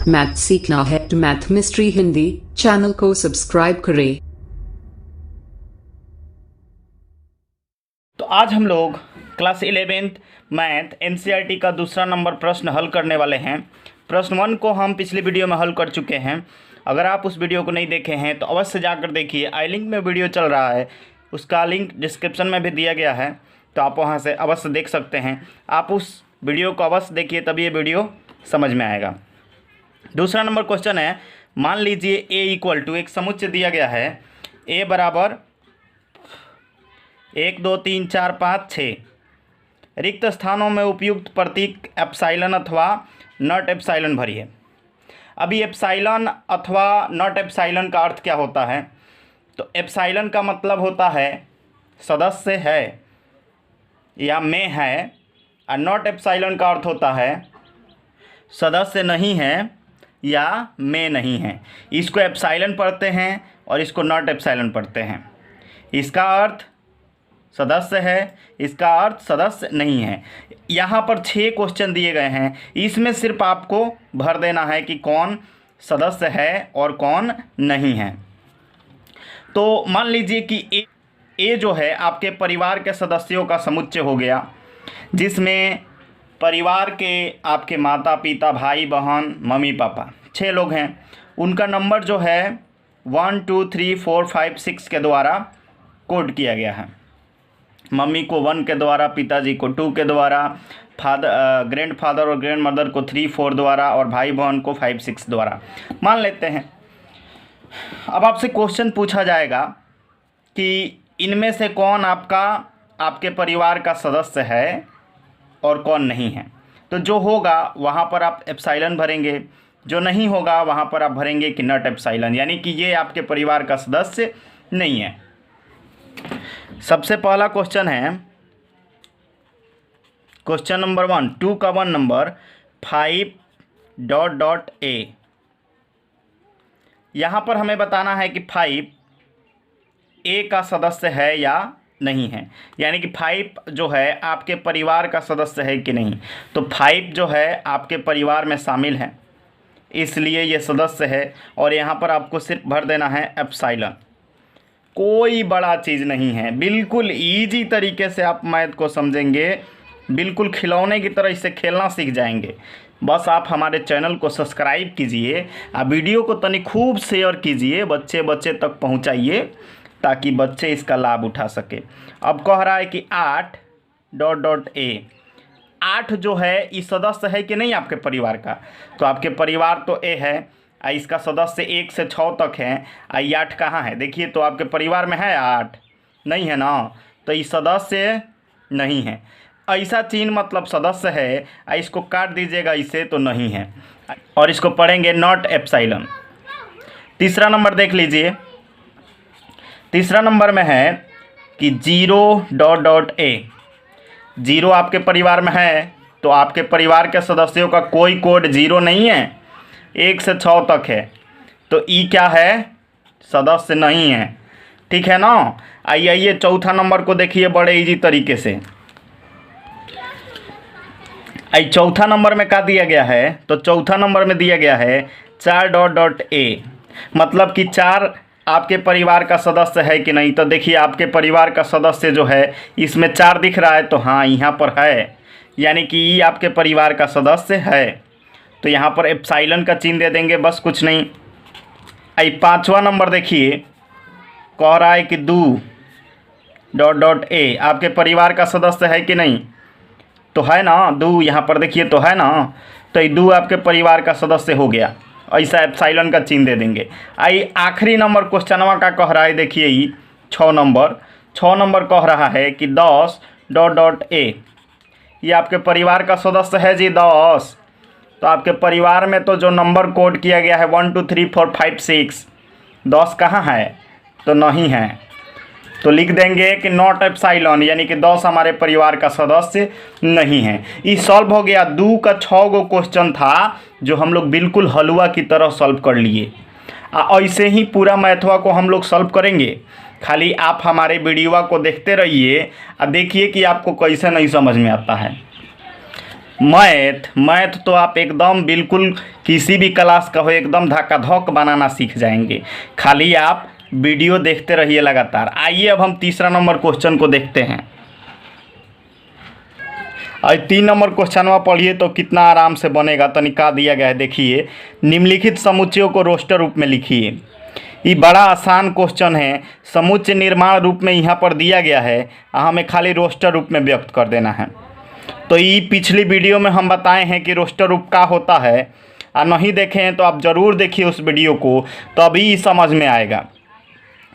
Math सीखना है तो मैथ मिस्ट्री हिंदी चैनल को सब्सक्राइब करें। तो आज हम लोग क्लास 11th मैथ एनसीईआरटी का दूसरा नंबर प्रश्न हल करने वाले हैं। प्रश्न 1 को हम पिछली वीडियो में हल कर चुके हैं। अगर आप उस वीडियो को नहीं देखे हैं तो अवश्य जाकर देखिए। आई लिंक में वीडियो चल रहा है, उसका लिंक डिस्क्रिप्शन में भी दिया गया है, तो आप वहां से अवश्य देख सकते हैं। आप उस वीडियो को अवश्य देखिए, तभी ये वीडियो समझ में आएगा। दूसरा नंबर क्वेश्चन है, मान लीजिए a इक्वल टू एक समुच्चय दिया गया है। a बराबर 1 2 3 4 5 6 रिक्त स्थानों में उपयुक्त प्रतीक एप्सिलॉन अथवा नॉट एप्सिलॉन भरिए। अभी एप्सिलॉन अथवा नॉट एप्सिलॉन का अर्थ क्या होता है? तो एप्सिलॉन का मतलब होता है सदस्य है या में है, और नॉट एप्सिलॉन का अर्थ होता है सदस्य नहीं है या में नहीं है। इसको एप्सिलॉन पढ़ते हैं और इसको नॉट एप्सिलॉन पढ़ते हैं। इसका अर्थ सदस्य है, इसका अर्थ सदस्य नहीं है। यहाँ पर 6 क्वेश्चन दिए गए हैं, इसमें सिर्फ आपको भर देना है कि कौन सदस्य है और कौन नहीं है। तो मान लीजिए कि ए जो है आपके परिवार के सदस्यों का समुच्चय हो गया, जिसमें परिवार के आपके माता पिता भाई बहन मम्मी पापा 6 लोग हैं। उनका नंबर जो है 1 2 3 4 5 6 के द्वारा कोड किया गया है। मम्मी को 1 के द्वारा, पिताजी को 2 के द्वारा, ग्रैंड फादर और ग्रैंड मदर को 3 4 द्वारा और भाई बहन को 5 6 द्वारा मान लेते हैं। अब आपसे क्वेश्चन पूछा जाएगा कि इनमें से कौन आपके परिवार का सदस्य है और कौन नहीं है। तो जो होगा वहाँ पर आप एप्सिलॉन भरेंगे, जो नहीं होगा वहाँ पर आप भरेंगे कि नॉट एप्सिलॉन, यानी कि ये आपके परिवार का सदस्य नहीं है। सबसे पहला क्वेश्चन है क्वेश्चन नंबर 1, 2 का 1 नंबर 5 ... a। यहाँ पर हमें बताना है कि 5 a का सदस्य है या नहीं है, यानी कि 5 जो है आपके परिवार का सदस्य है कि नहीं। तो 5 जो है आपके परिवार में शामिल है, इसलिए ये सदस्य है। और यहाँ पर आपको सिर्फ भर देना है एप्सिलॉन। कोई बड़ा चीज़ नहीं है, बिल्कुल इजी तरीके से आप मैथ को समझेंगे, बिल्कुल खिलौने की तरह इससे खेलना सीख जाएंगे। बस आप हमारे चैनल को सब्सक्राइब कीजिए और वीडियो को तनी खूब शेयर कीजिए, बच्चे तक पहुंचाइए, ताकि बच्चे इसका लाभ उठा सके। अब कह रहा है कि 8 ... a। 8 जो है इस सदस्य है कि नहीं आपके परिवार का? तो आपके परिवार तो a है, इसका सदस्य 1 से 6 तक है। 8 कहाँ है? देखिए, तो आपके परिवार में है 8? नहीं है ना, तो ये सदस्य नहीं है। ऐसा चिन्ह मतलब सदस्य है, इसको काट दीजिएगा इसे, तो नहीं है। और इसको पढ़ेंगे नॉट एप्सिलॉन। तीसरा नंबर देख लीजिए। तीसरा नंबर में है कि 0 ... a। 0 आपके परिवार में है, तो आपके परिवार के सदस्यों का कोई कोड 0 नहीं है, 1 से 6 तक है। तो ई क्या है? सदस्य नहीं है, ठीक है ना। आइए चौथा नंबर को देखिए बड़े इजी तरीके से। चौथा नंबर में क्या दिया गया है? तो चौथा नंबर में दिया गया है 4 ... a, मतलब कि 4 आपके परिवार का सदस्य है कि नहीं। तो देखिए, आपके परिवार का सदस्य जो है इसमें 4 दिख रहा है, तो हाँ यहाँ पर है, यानी कि ये आपके परिवार का सदस्य है। तो यहाँ पर एप्सिलॉन का चिन्ह दे देंगे, बस कुछ नहीं। पांचवा नंबर देखिए, कह रहा है कि 2 ... a आपके परिवार का सदस्य है कि नहीं? तो है ना, 2 यहाँ पर देखिए तो है ना। तो ये 2 आपके परिवार का सदस्य हो गया, ऐसा एप्सिलॉन का चिन्ह दे देंगे। आखिरी नंबर क्वेश्चनवा का कह रहा है, देखिए ये 6 नंबर कह रहा है कि 10 ... a। ये आपके परिवार का सदस्य है जी 10। तो आपके परिवार में तो जो नंबर कोड किया गया है 1 2 3 4 5 6, 10 कहाँ है? तो नहीं है, तो लिख देंगे कि नॉट एप्सिलॉन, यानी कि 10 हमारे परिवार का सदस्य नहीं है। ये सॉल्व हो गया। 2 का 6 गो क्वेश्चन था जो हम लोग बिल्कुल हलवा की तरह सॉल्व कर लिए। ऐसे ही पूरा मैथवा को हम लोग सॉल्व करेंगे। खाली आप हमारे वीडियो को देखते रहिए और देखिए कि आपको कैसे नहीं समझ में आता है। मैथ तो आप एकदम बिल्कुल किसी भी क्लास का हो एकदम धक्का-धक बनाना सीख जाएंगे, खाली आप वीडियो देखते रहिए लगातार। आइए अब हम तीसरा नंबर क्वेश्चन को देखते हैं। और 3 नंबर क्वेश्चनवा पढ़िए तो कितना आराम से बनेगा। तनिका दिया गया है, देखिए, निम्नलिखित समुच्चयों को रोस्टर रूप में लिखिए। ये बड़ा आसान क्वेश्चन है, समुच्चय निर्माण रूप में यहाँ पर दिया गया है, हमें खाली रोस्टर रूप में व्यक्त कर देना है। तो ये पिछली वीडियो में हम बताए हैं कि रोस्टर रूप का होता है, और नहीं देखे हैं तो आप ज़रूर देखिए उस वीडियो को, तो अभी समझ में आएगा।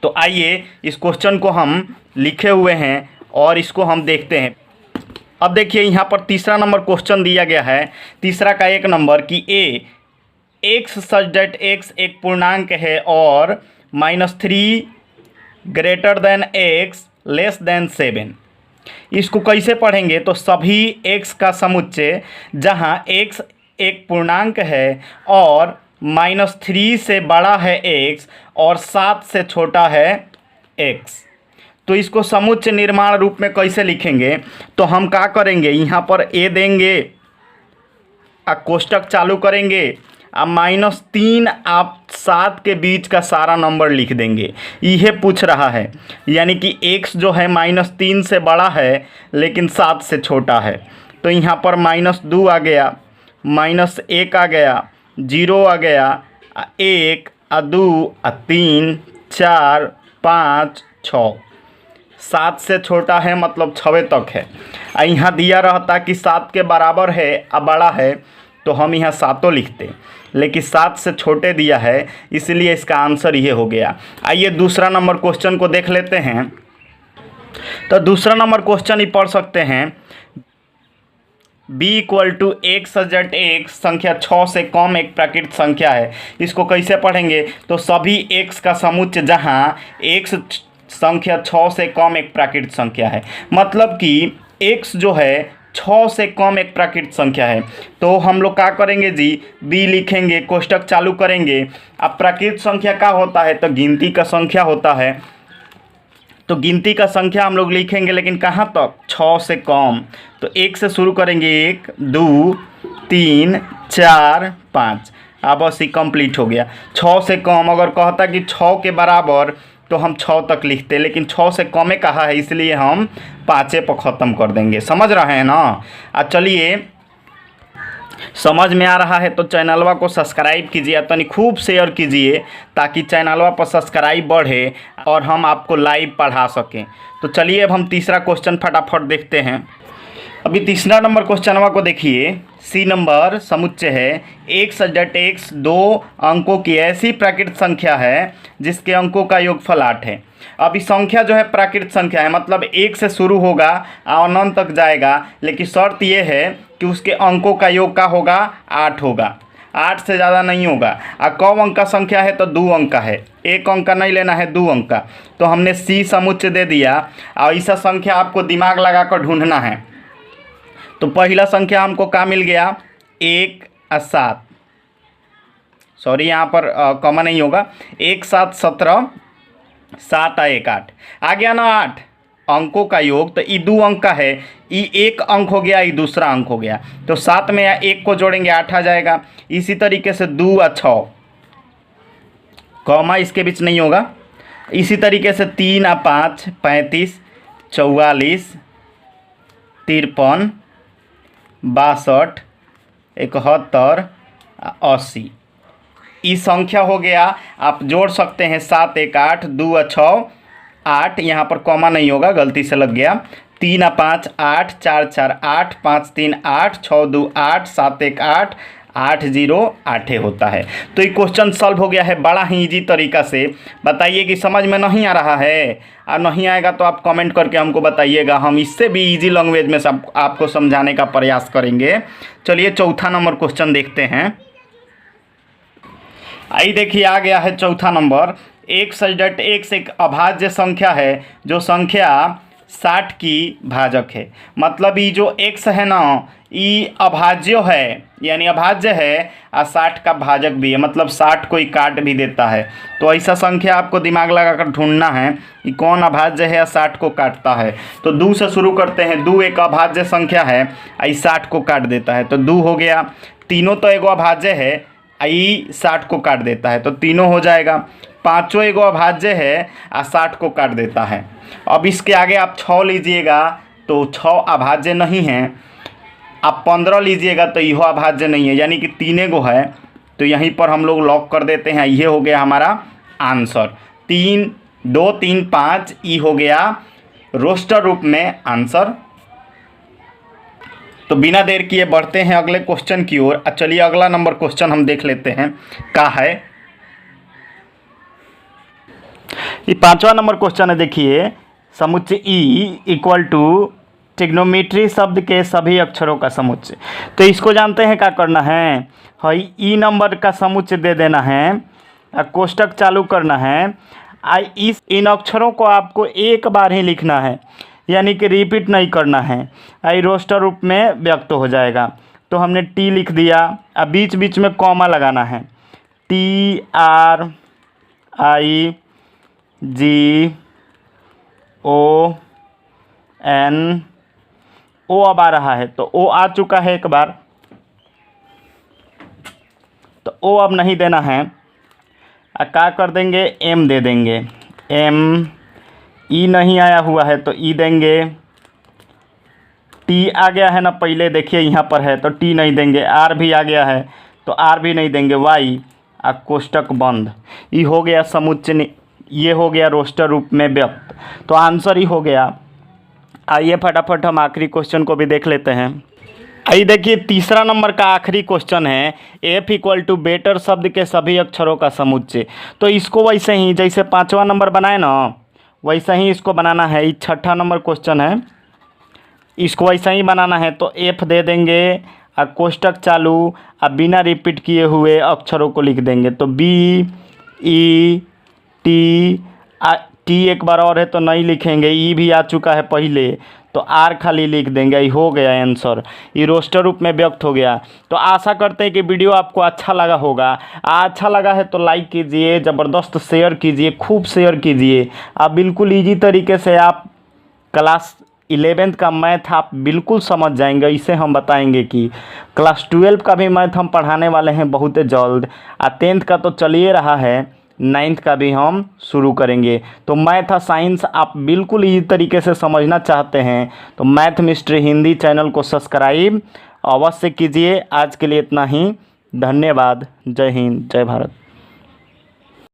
तो आइए इस क्वेश्चन को हम लिखे हुए हैं और इसको हम देखते हैं। अब देखिए यहाँ पर तीसरा नंबर क्वेश्चन दिया गया है, तीसरा का 1 नंबर कि एक्स सच डेट एक्स एक पूर्णांक है और -3 greater than x less than 7। इसको कैसे पढ़ेंगे? तो सभी एक्स का समुच्चय जहाँ एक्स एक पूर्णांक है और -3 से बड़ा है एक्स और 7 से छोटा है एक्स, तो इसको समुच्चय निर्माण रूप में कैसे लिखेंगे? तो हम क्या करेंगे, यहाँ पर ए देंगे, कोष्टक चालू करेंगे, -3 आप 7 के बीच का सारा नंबर लिख देंगे। यह पूछ रहा है, यानी कि x जो है -3 से बड़ा है लेकिन 7 से छोटा है। तो यहाँ पर -2 आ गया, -1 आ गया, 0 आ गया, 1 2 3 4 5 6, 7 से छोटा है मतलब 6 तक है। यहाँ दिया रहता कि 7 के बराबर है और बड़ा है तो हम यहाँ 7 लिखते, लेकिन 7 से छोटे दिया है इसलिए इसका आंसर ये हो गया। आइए दूसरा नंबर क्वेश्चन को देख लेते हैं। तो दूसरा नंबर क्वेश्चन ही पढ़ सकते हैं, b = x सच x संख्या 6 से कम एक प्राकृत संख्या है। इसको कैसे पढ़ेंगे? तो सभी x का समुच्चय जहाँ x संख्या 6 से कम एक प्राकृत संख्या है, मतलब कि x जो है 6 से कम एक प्राकृत संख्या है। तो हम लोग क्या करेंगे जी, b लिखेंगे, कोष्टक चालू करेंगे। अब प्राकृत संख्या क्या होता है? तो गिनती का संख्या होता है। तो गिनती का संख्या हम लोग लिखेंगे, लेकिन कहाँ तक? 6 से कम। तो 1 से शुरू करेंगे, 1 2 3 4 5, अब बस ही कंप्लीट हो गया। 6 से कम अगर कहता कि 6 के बराबर तो हम 6 तक लिखते, लेकिन 6 से कम है कहा है इसलिए हम 5 पर ख़त्म कर देंगे। समझ रहे हैं ना? चलिए, समझ में आ रहा है तो चैनलवा को सब्सक्राइब कीजिए, तनी खूब शेयर कीजिए ताकि चैनलवा पर सब्सक्राइब बढ़े और हम आपको लाइव पढ़ा सकें। तो चलिए अब हम तीसरा क्वेश्चन फटाफट देखते हैं। अभी तीसरा नंबर क्वेश्चनवा को देखिए, सी नंबर समुच्चय है, x सच x 2 अंकों की ऐसी प्राकृत संख्या है जिसके अंकों का योगफल 8 है। अभी संख्या जो है प्राकृत संख्या है, मतलब 1 से शुरू होगा और अनंत तक जाएगा, लेकिन शर्त यह है कि उसके अंकों का योग का होगा 8 होगा, 8 से ज़्यादा नहीं होगा। और कौ अंक का संख्या है? तो 2 अंक का है, 1 अंक का नहीं लेना है, 2 अंक का। तो हमने सी समुच्चय दे दिया और ऐसा संख्या आपको दिमाग लगा कर ढूंढना है। तो पहला संख्या हमको क्या मिल गया? 1 और 7, सॉरी यहाँ पर कॉमा नहीं होगा, 1 7 17, 7 और 1 8 आ गया ना 8 अंकों का योग। तो ये 2 अंक का है, ये 1 अंक हो गया, ये दूसरा अंक हो गया। तो 7 में 1 को जोड़ेंगे 8 आ जाएगा। इसी तरीके से 2 और 6, कॉमा इसके बीच नहीं होगा। इसी तरीके से 3 और 5 35, 44, 53, 62, 71, 80, ये संख्या हो गया। आप जोड़ सकते हैं 7 1 8, 2 और 6 8, यहाँ पर कॉमा नहीं होगा, गलती से लग गया। 3 और 5 8, 4 4 8, 5 3 8, 6 2 8, 7 1 8, 8 0 8 होता है। तो ये क्वेश्चन सॉल्व हो गया है बड़ा ही इजी तरीका से। बताइए कि समझ में नहीं आ रहा है, और नहीं आएगा तो आप कमेंट करके हमको बताइएगा, हम इससे भी इजी लैंग्वेज में सब आपको समझाने का प्रयास करेंगे। चलिए चौथा नंबर क्वेश्चन देखते हैं। आइए देखिए, आ गया है चौथा नंबर, x सच x एक अभाज्य संख्या है जो संख्या 60 की भाजक है। मतलब ये जो x है ना, ये अभाज्य है, यानी अभाज्य है और 60 का भाजक भी है, मतलब 60 को ही काट भी देता है। तो ऐसा संख्या आपको दिमाग लगाकर ढूंढना है कि कौन अभाज्य है या 60 को काटता है। तो 2 से शुरू करते हैं। 2 एक अभाज्य संख्या है, आई 60 को काट देता है, तो 2 हो गया। तीनों तो एगो अभाज्य है, आई 60 को काट देता है, तो तीनों हो जाएगा। 5 एगो अभाज्य है और 60 को काट देता है। अब इसके आगे आप 6 लीजिएगा तो 6 अभाज्य नहीं है। आप 15 लीजिएगा तो यह अभाज्य नहीं है, यानी कि 3 गो है। तो यहीं पर हम लोग लॉक कर देते हैं। ये हो गया हमारा आंसर। 3 2 3 5 ई हो गया रोस्टर रूप में आंसर। तो बिना देर किए बढ़ते हैं अगले क्वेश्चन की ओर। चलिए अगला नंबर क्वेश्चन हम देख लेते हैं क्या है। ये 5वां नंबर क्वेश्चन है। देखिए, समुच्चय ई इक्वल टू ट्रिग्नोमेट्री शब्द के सभी अक्षरों का समुच्चय। तो इसको जानते हैं क्या करना है। हई ई नंबर का समुच्चय दे देना है, कोष्टक चालू करना है। इन अक्षरों को आपको एक बार ही लिखना है, यानी कि रिपीट नहीं करना है। आई रोस्टर रूप में व्यक्त हो जाएगा। तो हमने टी लिख दिया। अब बीच बीच में कॉमा लगाना है। TRIGON ओ अब आ रहा है, तो ओ आ चुका है एक बार, तो ओ अब नहीं देना है। क्या कर देंगे, एम दे देंगे। एम ई नहीं आया हुआ है तो ई देंगे। टी आ गया है ना, पहले देखिए यहाँ पर है तो टी नहीं देंगे। आर भी आ गया है तो आर भी नहीं देंगे। वाई कोष्टक बंद। ये हो गया समुच्चय, ये हो गया रोस्टर रूप में व्यक्त। तो आंसर ही हो गया। आइए फटाफट हम आखिरी क्वेश्चन को भी देख लेते हैं। आइए देखिए, तीसरा नंबर का आखिरी क्वेश्चन है। एफ इक्वल टू बेटर शब्द के सभी अक्षरों का समुच्चय। तो इसको वैसे ही जैसे 5वां नंबर बनाए ना, वैसे ही इसको बनाना है। ये 6ठा नंबर क्वेश्चन है, इसको वैसे ही बनाना है। तो एफ दे देंगे और कोष्टक चालू, अब बिना रिपीट किए हुए अक्षरों को लिख देंगे। तो टी एक बार और है तो नहीं लिखेंगे। ई भी आ चुका है पहले, तो आर खाली लिख देंगे। ये हो गया आंसर। ये रोस्टर रूप में व्यक्त हो गया। तो आशा करते हैं कि वीडियो आपको अच्छा लगा होगा। अच्छा लगा है तो लाइक कीजिए, ज़बरदस्त शेयर कीजिए, खूब शेयर कीजिए। आप बिल्कुल ईजी तरीके से आप क्लास 11th का मैथ आप बिल्कुल समझ जाएंगे। इसे हम बताएंगे कि क्लास 12 का भी मैथ हम पढ़ाने वाले हैं बहुत जल्द। 10th का तो चलिए रहा है, 9th का भी हम शुरू करेंगे। तो मैथ और साइंस आप बिल्कुल इसी तरीके से समझना चाहते हैं तो मैथ मिस्ट्री हिंदी चैनल को सब्सक्राइब अवश्य कीजिए। आज के लिए इतना ही। धन्यवाद। जय हिंद, जय भारत।